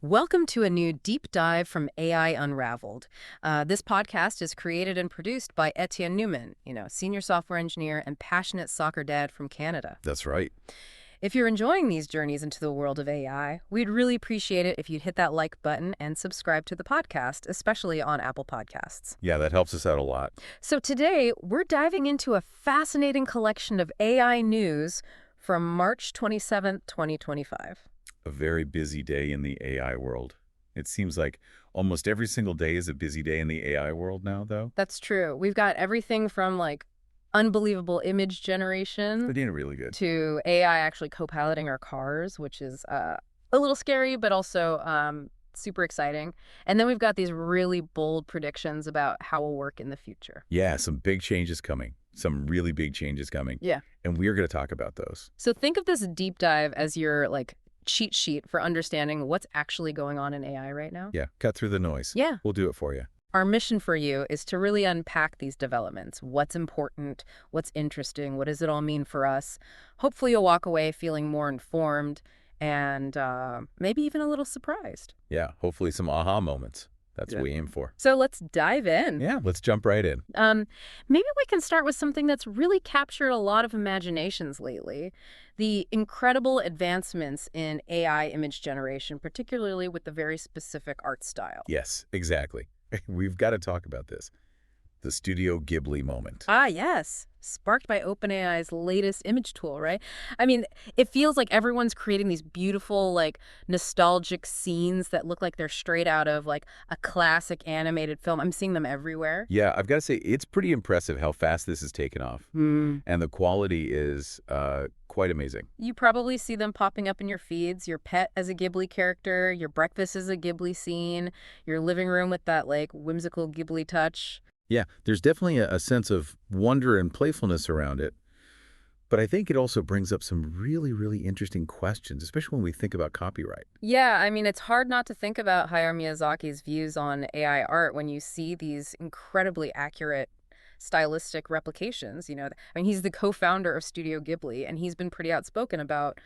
Welcome to a new deep dive from AI Unraveled. This podcast is created and produced by Etienne Newman, senior software engineer and passionate soccer dad from Canada. That's right. If you're enjoying these journeys into the world of AI, we'd really appreciate it if you'd hit that like button and subscribe to the podcast, especially on Apple Podcasts. Yeah, that helps us out a lot. So today, we're diving into a fascinating collection of AI news from March 27th, 2025. A very busy day in the AI world. It seems like almost every single day is a busy day in the AI world now, though. That's true. We've got everything from unbelievable image generation They're doing really good. to AI actually co-piloting our cars, which is a little scary, but also super exciting. And then we've got these really bold predictions about how we'll work in the future. Yeah, some big changes coming. Some really big changes coming. Yeah. And we're going to talk about those. So think of this deep dive as your cheat sheet for understanding what's actually going on in AI right now. Yeah, cut through the noise. Yeah. We'll do it for you. Our mission for you is to really unpack these developments. What's important? What's interesting? What does it all mean for us? Hopefully you'll walk away feeling more informed and maybe even a little surprised. Yeah, hopefully some aha moments. That's what we aim for. So let's dive in. Yeah, let's jump right in. Maybe we can start with something that's really captured a lot of imaginations lately. The incredible advancements in AI image generation, particularly with the very specific art style. Yes, exactly. We've got to talk about this. The Studio Ghibli moment. Ah, yes. Sparked by OpenAI's latest image tool, right? I mean, it feels like everyone's creating these beautiful, nostalgic scenes that look like they're straight out of, a classic animated film. I'm seeing them everywhere. Yeah, I've got to say, it's pretty impressive how fast this has taken off. And the quality is quite amazing. You probably see them popping up in your feeds, your pet as a Ghibli character, your breakfast as a Ghibli scene, your living room with that, whimsical Ghibli touch. Yeah, there's definitely a sense of wonder and playfulness around it. But I think it also brings up some really, really interesting questions, especially when we think about copyright. Yeah, I mean, it's hard not to think about Hayao Miyazaki's views on AI art when you see these incredibly accurate stylistic replications. He's the co-founder of Studio Ghibli, and he's been pretty outspoken about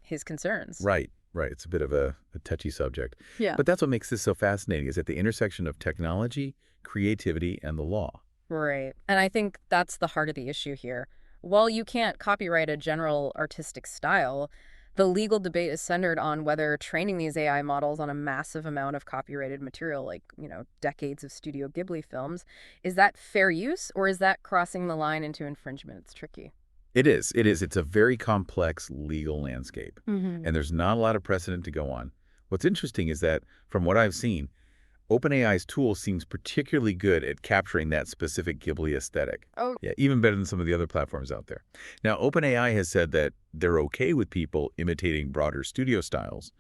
his concerns. Right. It's a bit of a touchy subject. Yeah. But that's what makes this so fascinating, is at the intersection of technology, creativity, and the law. Right. And I think that's the heart of the issue here. While you can't copyright a general artistic style, the legal debate is centered on whether training these AI models on a massive amount of copyrighted material, decades of Studio Ghibli films, is that fair use or is that crossing the line into infringement? It's tricky. It is. It's a very complex legal landscape. Mm-hmm. And there's not a lot of precedent to go on. What's interesting is that, from what I've seen, OpenAI's tool seems particularly good at capturing that specific Ghibli aesthetic. Oh. Yeah, even better than some of the other platforms out there. Now, OpenAI has said that they're okay with people imitating broader studio styles,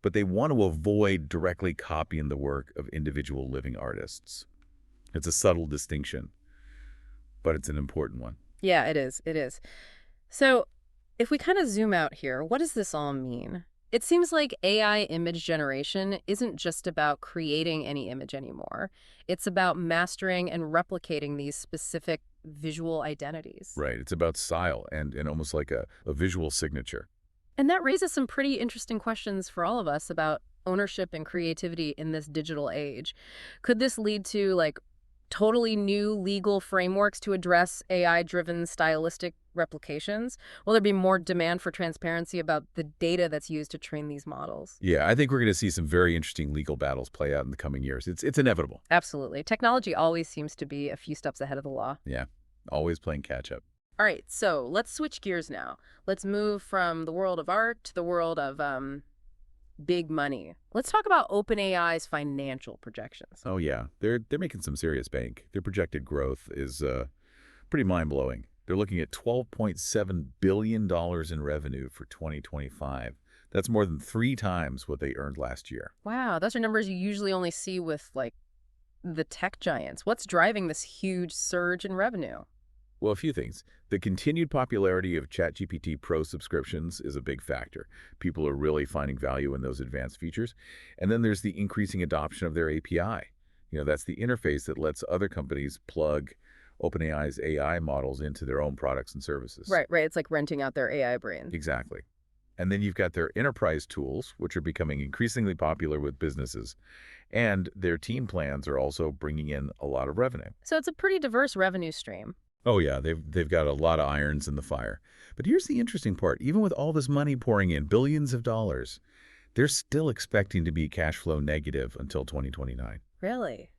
but they want to avoid directly copying the work of individual living artists. It's a subtle distinction, but it's an important one. Yeah, it is. It is. So if we kind of zoom out here, what does this all mean? It seems like AI image generation isn't just about creating any image anymore. It's about mastering and replicating these specific visual identities. Right. It's about style and almost like a visual signature. And that raises some pretty interesting questions for all of us about ownership and creativity in this digital age. Could this lead to totally new legal frameworks to address AI-driven stylistic replications? Will there be more demand for transparency about the data that's used to train these models? Yeah, I think we're going to see some very interesting legal battles play out in the coming years. It's inevitable. Absolutely. Technology always seems to be a few steps ahead of the law. Yeah, always playing catch up. All right, so let's switch gears now. Let's move from the world of art to the world of big money. Let's talk about OpenAI's financial projections. Oh yeah, they're making some serious bank. Their projected growth is pretty mind-blowing. They're looking at $12.7 billion in revenue for 2025. That's more than 3 times what they earned last year. Wow, those are numbers you usually only see with the tech giants. What's driving this huge surge in revenue? Well, a few things. The continued popularity of ChatGPT Pro subscriptions is a big factor. People are really finding value in those advanced features. And then there's the increasing adoption of their API. That's the interface that lets other companies plug OpenAI's AI models into their own products and services. Right. It's like renting out their AI brain. Exactly. And then you've got their enterprise tools, which are becoming increasingly popular with businesses. And their team plans are also bringing in a lot of revenue. So it's a pretty diverse revenue stream. Oh yeah, they've got a lot of irons in the fire. But here's the interesting part. Even with all this money pouring in, billions of dollars, they're still expecting to be cash flow negative until 2029. Really?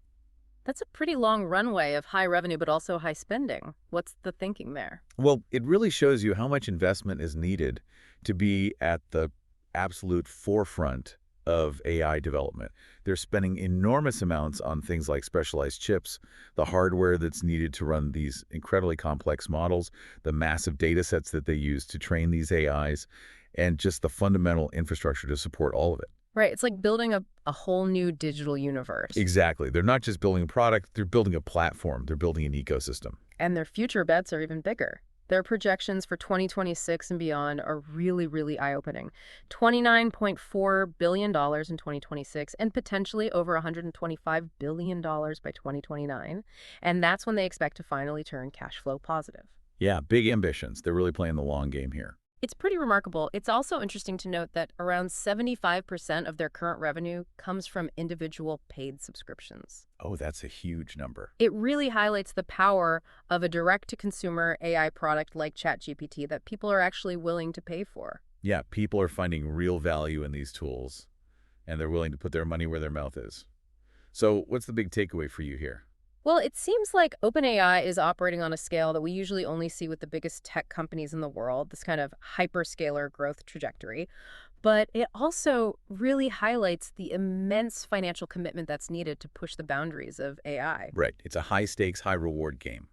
That's a pretty long runway of high revenue but also high spending. What's the thinking there? Well, it really shows you how much investment is needed to be at the absolute forefront of AI development. They're spending enormous amounts on things like specialized chips, the hardware that's needed to run these incredibly complex models, the massive data sets that they use to train these AIs, and just the fundamental infrastructure to support all of it. Right, it's like building a whole new digital universe. Exactly. They're not just building a product, they're building a platform. They're building an ecosystem. And their future bets are even bigger. Their projections for 2026 and beyond are really, really eye-opening. $29.4 billion in 2026 and potentially over $125 billion by 2029. And that's when they expect to finally turn cash flow positive. Yeah, big ambitions. They're really playing the long game here. It's pretty remarkable. It's also interesting to note that around 75% of their current revenue comes from individual paid subscriptions. Oh, that's a huge number. It really highlights the power of a direct-to-consumer AI product like ChatGPT that people are actually willing to pay for. Yeah, people are finding real value in these tools, and they're willing to put their money where their mouth is. So what's the big takeaway for you here? Well, it seems like OpenAI is operating on a scale that we usually only see with the biggest tech companies in the world, this kind of hyperscaler growth trajectory. But it also really highlights the immense financial commitment that's needed to push the boundaries of AI. Right. It's a high-stakes, high-reward game,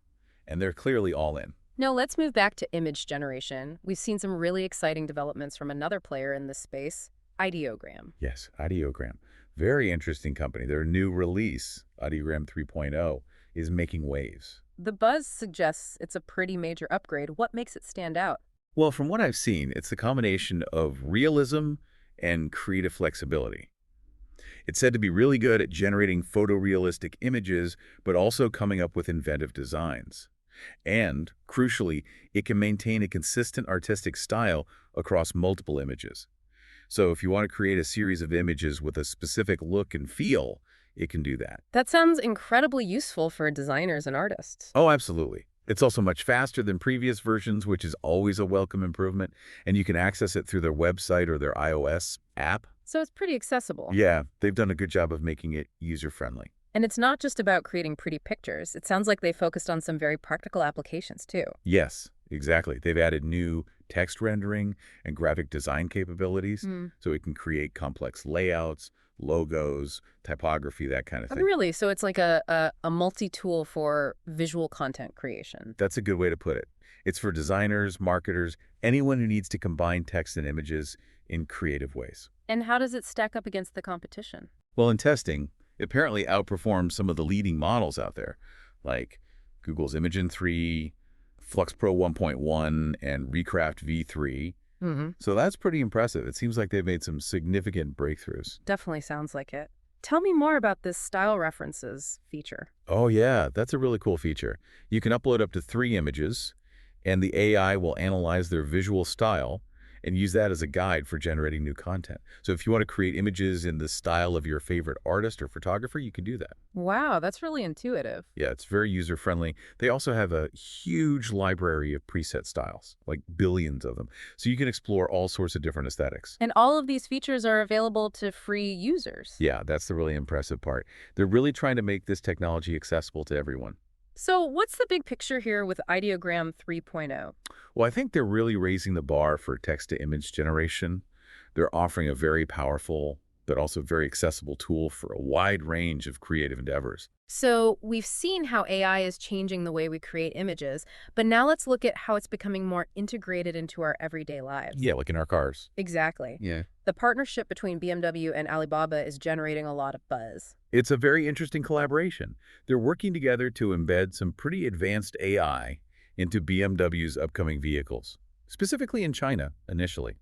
and they're clearly all in. Now, let's move back to image generation. We've seen some really exciting developments from another player in this space, Ideogram. Yes, Ideogram. Very interesting company. Their new release, Ideogram 3.0, is making waves. The buzz suggests it's a pretty major upgrade. What makes it stand out? Well, from what I've seen, it's the combination of realism and creative flexibility. It's said to be really good at generating photorealistic images, but also coming up with inventive designs. And, crucially, it can maintain a consistent artistic style across multiple images. So if you want to create a series of images with a specific look and feel, it can do that. That sounds incredibly useful for designers and artists. Oh, absolutely. It's also much faster than previous versions, which is always a welcome improvement, and you can access it through their website or their iOS app. So it's pretty accessible. Yeah, they've done a good job of making it user-friendly. And it's not just about creating pretty pictures. It sounds like they focused on some very practical applications, too. Yes, exactly. They've added new text rendering and graphic design capabilities, so it can create complex layouts, logos, typography, that kind of thing. Really? So it's like a multi-tool for visual content creation. That's a good way to put it. It's for designers, marketers, anyone who needs to combine text and images in creative ways. And how does it stack up against the competition? Well, in testing, it apparently outperforms some of the leading models out there, like Google's Imagen 3, Flux Pro 1.1, and Recraft V3. So that's pretty impressive. It seems like they've made some significant breakthroughs. Definitely sounds like it. Tell me more about this style references feature. Oh, yeah, that's a really cool feature. You can upload up to 3 images, and the AI will analyze their visual style and use that as a guide for generating new content. So if you want to create images in the style of your favorite artist or photographer, you can do that. Wow, that's really intuitive. Yeah, it's very user-friendly. They also have a huge library of preset styles, like billions of them. So you can explore all sorts of different aesthetics. And all of these features are available to free users. Yeah, that's the really impressive part. They're really trying to make this technology accessible to everyone. So what's the big picture here with Ideogram 3.0? Well, I think they're really raising the bar for text-to-image generation. They're offering a very powerful, but also very accessible tool for a wide range of creative endeavors. So we've seen how AI is changing the way we create images, but now let's look at how it's becoming more integrated into our everyday lives. Yeah, like in our cars. Exactly. Yeah. The partnership between BMW and Alibaba is generating a lot of buzz. It's a very interesting collaboration. They're working together to embed some pretty advanced AI into BMW's upcoming vehicles, specifically in China initially.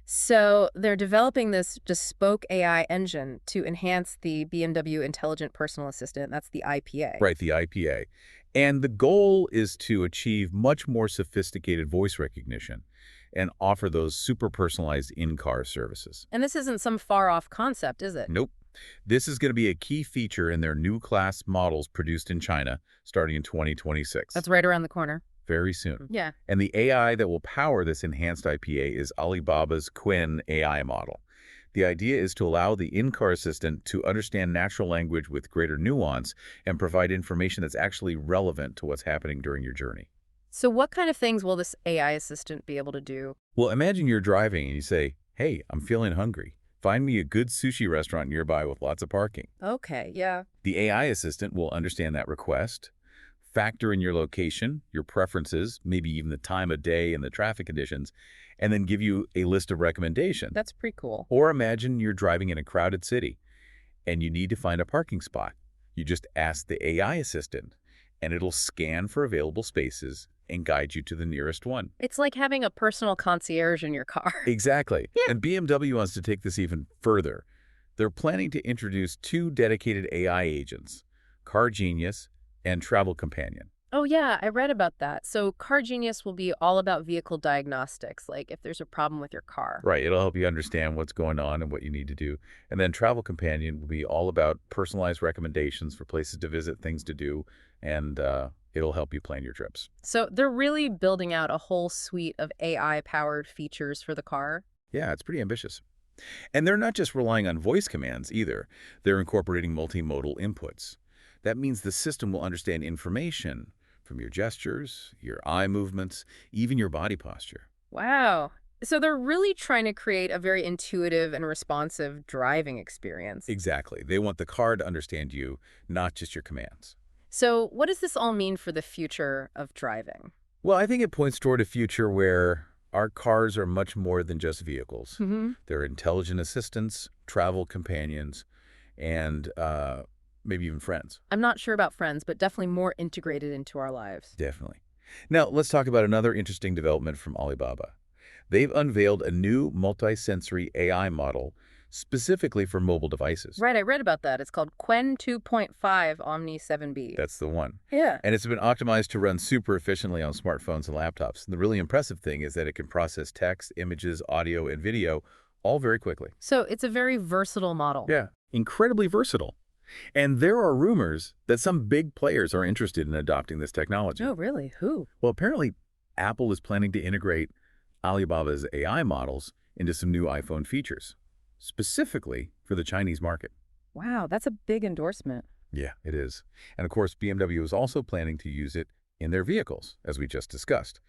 So they're developing this bespoke AI engine to enhance the BMW Intelligent Personal Assistant. That's the IPA. Right, the IPA. And the goal is to achieve much more sophisticated voice recognition and offer those super personalized in-car services. And this isn't some far-off concept, is it? Nope. This is going to be a key feature in their new class models produced in China starting in 2026. That's right around the corner. Very soon. Yeah. And the AI that will power this enhanced IPA is Alibaba's Qwen AI model. The idea is to allow the in-car assistant to understand natural language with greater nuance and provide information that's actually relevant to what's happening during your journey. So what kind of things will this AI assistant be able to do? Well, imagine you're driving and you say, "Hey, I'm feeling hungry. Find me a good sushi restaurant nearby with lots of parking." Okay, yeah. The AI assistant will understand that request, factor in your location, your preferences, maybe even the time of day and the traffic conditions, and then give you a list of recommendations. That's pretty cool. Or imagine you're driving in a crowded city and you need to find a parking spot. You just ask the AI assistant, and it'll scan for available spaces and guide you to the nearest one. It's like having a personal concierge in your car. Exactly. Yeah. And BMW wants to take this even further. They're planning to introduce 2 dedicated AI agents, Car Genius and Travel Companion. Oh, yeah, I read about that. So Car Genius will be all about vehicle diagnostics, like if there's a problem with your car. Right. It'll help you understand what's going on and what you need to do. And then Travel Companion will be all about personalized recommendations for places to visit, things to do, and it'll help you plan your trips. So they're really building out a whole suite of AI-powered features for the car. Yeah, it's pretty ambitious. And they're not just relying on voice commands either. They're incorporating multimodal inputs. That means the system will understand information from your gestures, your eye movements, even your body posture. Wow. So they're really trying to create a very intuitive and responsive driving experience. Exactly. They want the car to understand you, not just your commands. So what does this all mean for the future of driving? Well, I think it points toward a future where our cars are much more than just vehicles. Mm-hmm. They're intelligent assistants, travel companions, and maybe even friends. I'm not sure about friends, but definitely more integrated into our lives. Definitely. Now, let's talk about another interesting development from Alibaba. They've unveiled a new multi-sensory AI model specifically for mobile devices. Right, I read about that. It's called Qwen 2.5 Omni 7B. That's the one. Yeah. And it's been optimized to run super efficiently on smartphones and laptops. And the really impressive thing is that it can process text, images, audio, and video all very quickly. So it's a very versatile model. Yeah, incredibly versatile. And there are rumors that some big players are interested in adopting this technology. Oh, really? Who? Well, apparently, Apple is planning to integrate Alibaba's AI models into some new iPhone features, specifically for the Chinese market. Wow, that's a big endorsement. Yeah, it is. And of course, BMW is also planning to use it in their vehicles, as we just discussed.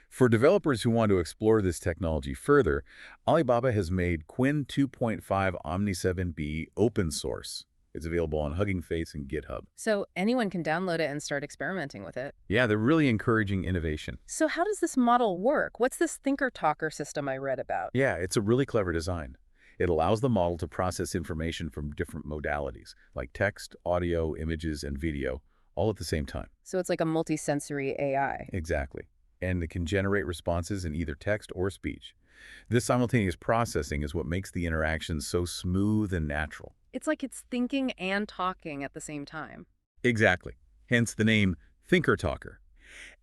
For developers who want to explore this technology further, Alibaba has made Qwen 2.5 Omni 7B open source. It's available on Hugging Face and GitHub. So anyone can download it and start experimenting with it. Yeah, they're really encouraging innovation. So how does this model work? What's this thinker-talker system I read about? Yeah, it's a really clever design. It allows the model to process information from different modalities, like text, audio, images, and video, all at the same time. So it's like a multisensory AI. Exactly. And it can generate responses in either text or speech. This simultaneous processing is what makes the interaction so smooth and natural. It's like it's thinking and talking at the same time. Exactly. Hence the name thinker-talker.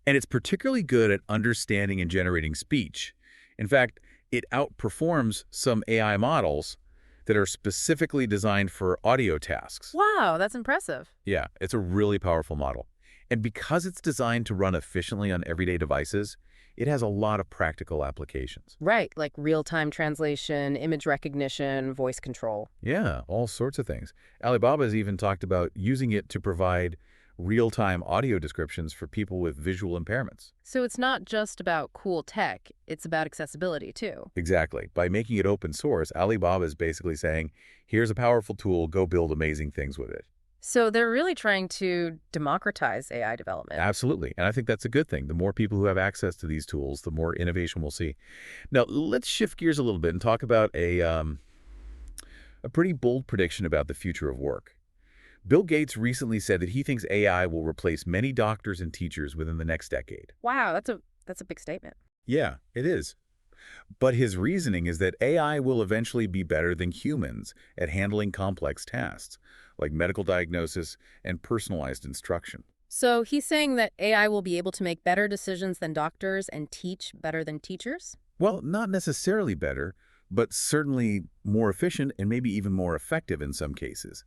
And it's particularly good at understanding and generating speech. In fact, it outperforms some AI models that are specifically designed for audio tasks. Wow, that's impressive. Yeah, it's a really powerful model. And because it's designed to run efficiently on everyday devices, it has a lot of practical applications. Right, like real-time translation, image recognition, voice control. Yeah, all sorts of things. Alibaba has even talked about using it to provide real-time audio descriptions for people with visual impairments. So it's not just about cool tech, it's about accessibility too. Exactly. By making it open source, Alibaba is basically saying, here's a powerful tool, go build amazing things with it. So they're really trying to democratize AI development. Absolutely. And I think that's a good thing. The more people who have access to these tools, the more innovation we'll see. Now, let's shift gears a little bit and talk about a pretty bold prediction about the future of work. Bill Gates recently said that he thinks AI will replace many doctors and teachers within the next decade. Wow, that's a big statement. Yeah, it is. But his reasoning is that AI will eventually be better than humans at handling complex tasks, like medical diagnosis and personalized instruction. So he's saying that AI will be able to make better decisions than doctors and teach better than teachers? Well, not necessarily better, but certainly more efficient and maybe even more effective in some cases.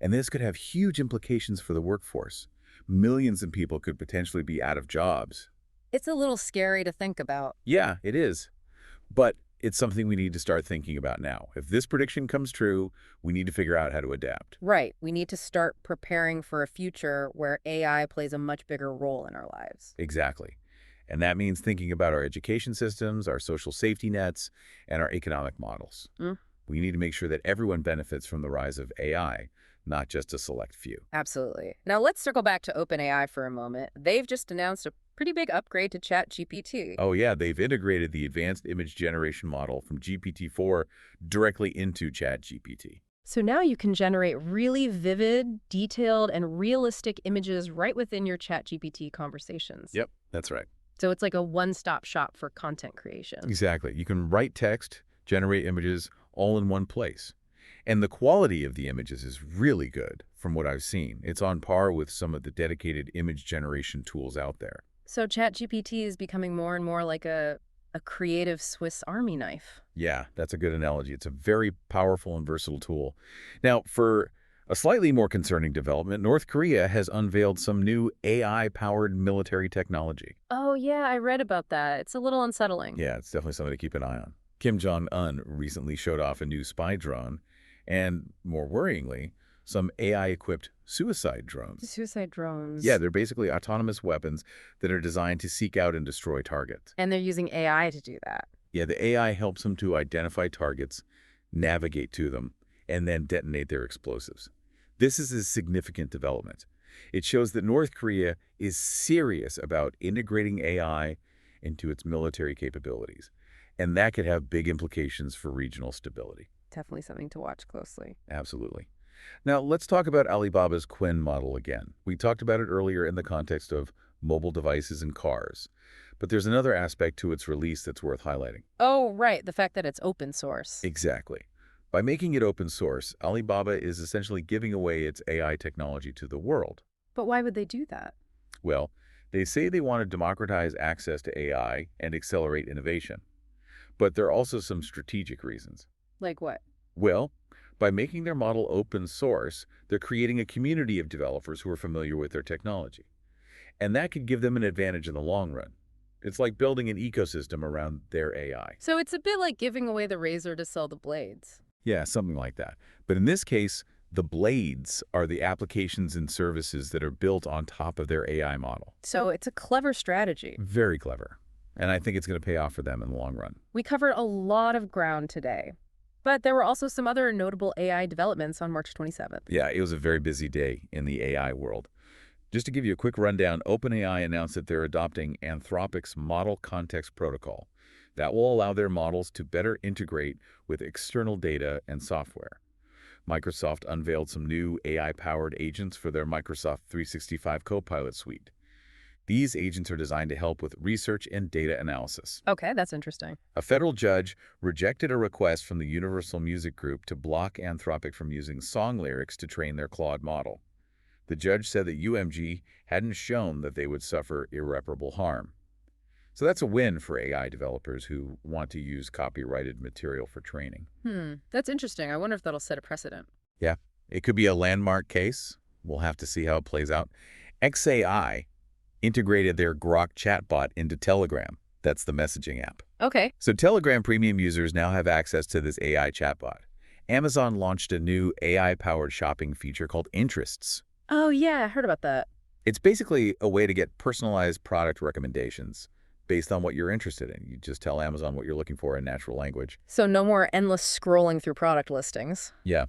And this could have huge implications for the workforce. Millions of people could potentially be out of jobs. It's a little scary to think about. Yeah, it is. But it's something we need to start thinking about now. If this prediction comes true, we need to figure out how to adapt. Right. We need to start preparing for a future where AI plays a much bigger role in our lives. Exactly. And that means thinking about our education systems, our social safety nets, and our economic models. Mm, We need to make sure that everyone benefits from the rise of AI, not just a select few. absolutely. Now let's circle back to OpenAI for a moment. They've just announced a pretty big upgrade to ChatGPT. Oh yeah, they've integrated the advanced image generation model from GPT-4 directly into ChatGPT. So now you can generate really vivid, detailed, and realistic images right within your ChatGPT conversations. Yep, that's right. So it's like a one-stop shop for content creation. Exactly. You can write text, generate images all in one place. And the quality of the images is really good from what I've seen. It's on par with some of the dedicated image generation tools out there. So ChatGPT is becoming more and more like a creative Swiss Army knife. Yeah, that's a good analogy. It's a very powerful and versatile tool. Now, for a slightly more concerning development, North Korea has unveiled some new AI-powered military technology. Oh, yeah, I read about that. It's a little unsettling. Yeah, it's definitely something to keep an eye on. Kim Jong-un recently showed off a new spy drone, and more worryingly, some AI-equipped suicide drones. Suicide drones. Yeah, they're basically autonomous weapons that are designed to seek out and destroy targets. And they're using AI to do that. Yeah, the AI helps them to identify targets, navigate to them, and then detonate their explosives. This is a significant development. It shows that North Korea is serious about integrating AI into its military capabilities, and that could have big implications for regional stability. Definitely something to watch closely. Absolutely. Now, let's talk about Alibaba's Quinn model again. We talked about it earlier in the context of mobile devices and cars, but there's another aspect to its release that's worth highlighting. Oh, right, the fact that it's open source. Exactly. By making it open source, Alibaba is essentially giving away its AI technology to the world. But why would they do that? Well, they say they want to democratize access to AI and accelerate innovation. But there are also some strategic reasons. Like what? Well, by making their model open source, they're creating a community of developers who are familiar with their technology. And that could give them an advantage in the long run. It's like building an ecosystem around their AI. So it's a bit like giving away the razor to sell the blades. Yeah, something like that. But in this case, the blades are the applications and services that are built on top of their AI model. So it's a clever strategy. Very clever. And I think it's going to pay off for them in the long run. We covered a lot of ground today. But there were also some other notable AI developments on March 27th. Yeah, it was a very busy day in the AI world. Just to give you a quick rundown, OpenAI announced that they're adopting Anthropic's Model Context Protocol. That will allow their models to better integrate with external data and software. Microsoft unveiled some new AI-powered agents for their Microsoft 365 Copilot suite. These agents are designed to help with research and data analysis. Okay, that's interesting. A federal judge rejected a request from the Universal Music Group to block Anthropic from using song lyrics to train their Claude model. The judge said that UMG hadn't shown that they would suffer irreparable harm. So that's a win for AI developers who want to use copyrighted material for training. That's interesting. I wonder if that'll set a precedent. Yeah, it could be a landmark case. We'll have to see how it plays out. XAI integrated their Grok chatbot into Telegram. That's the messaging app. Okay. So Telegram premium users now have access to this AI chatbot. Amazon launched a new AI-powered shopping feature called Interests. Oh, yeah, I heard about that. It's basically a way to get personalized product recommendations based on what you're interested in. You just tell Amazon what you're looking for in natural language. So no more endless scrolling through product listings. Yeah,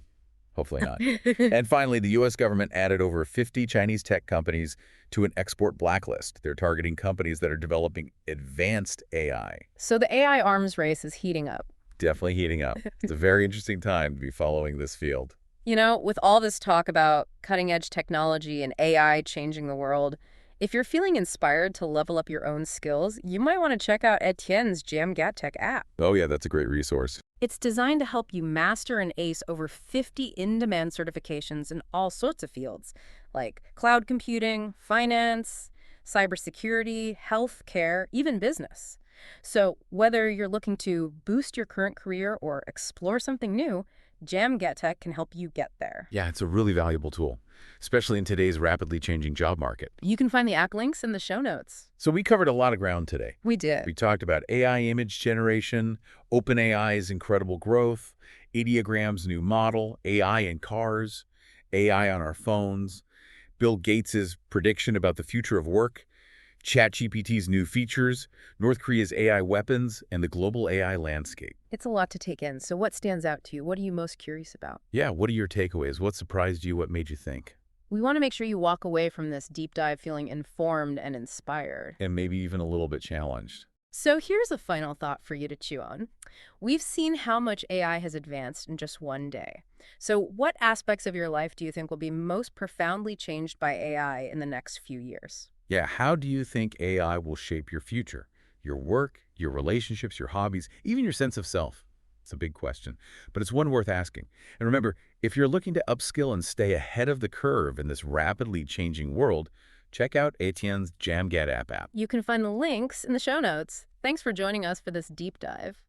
hopefully not. And finally, the U.S. government added over 50 Chinese tech companies to an export blacklist. They're targeting companies that are developing advanced AI. So the AI arms race is heating up. Definitely heating up. It's a very interesting time to be following this field. You know, with all this talk about cutting-edge technology and AI changing the world, if you're feeling inspired to level up your own skills, you might want to check out Etienne's Djamgatech app. Oh yeah, that's a great resource. It's designed to help you master and ace over 50 in-demand certifications in all sorts of fields, like cloud computing, finance, cybersecurity, healthcare, even business. So whether you're looking to boost your current career or explore something new, Djamgatech can help you get there. Yeah, it's a really valuable tool, especially in today's rapidly changing job market. You can find the app links in the show notes. So we covered a lot of ground today. We did. We talked about AI image generation, OpenAI's incredible growth, Ideogram's new model, AI in cars, AI on our phones, Bill Gates's prediction about the future of work, ChatGPT's new features, North Korea's AI weapons, and the global AI landscape. It's a lot to take in. So what stands out to you? What are you most curious about? Yeah, what are your takeaways? What surprised you? What made you think? We want to make sure you walk away from this deep dive feeling informed and inspired. And maybe even a little bit challenged. So here's a final thought for you to chew on. We've seen how much AI has advanced in just one day. So what aspects of your life do you think will be most profoundly changed by AI in the next few years? Yeah, how do you think AI will shape your future? Your work, your relationships, your hobbies, even your sense of self? It's a big question, but it's one worth asking. And remember, if you're looking to upskill and stay ahead of the curve in this rapidly changing world, check out Etienne's Djamgatech app. You can find the links in the show notes. Thanks for joining us for this deep dive.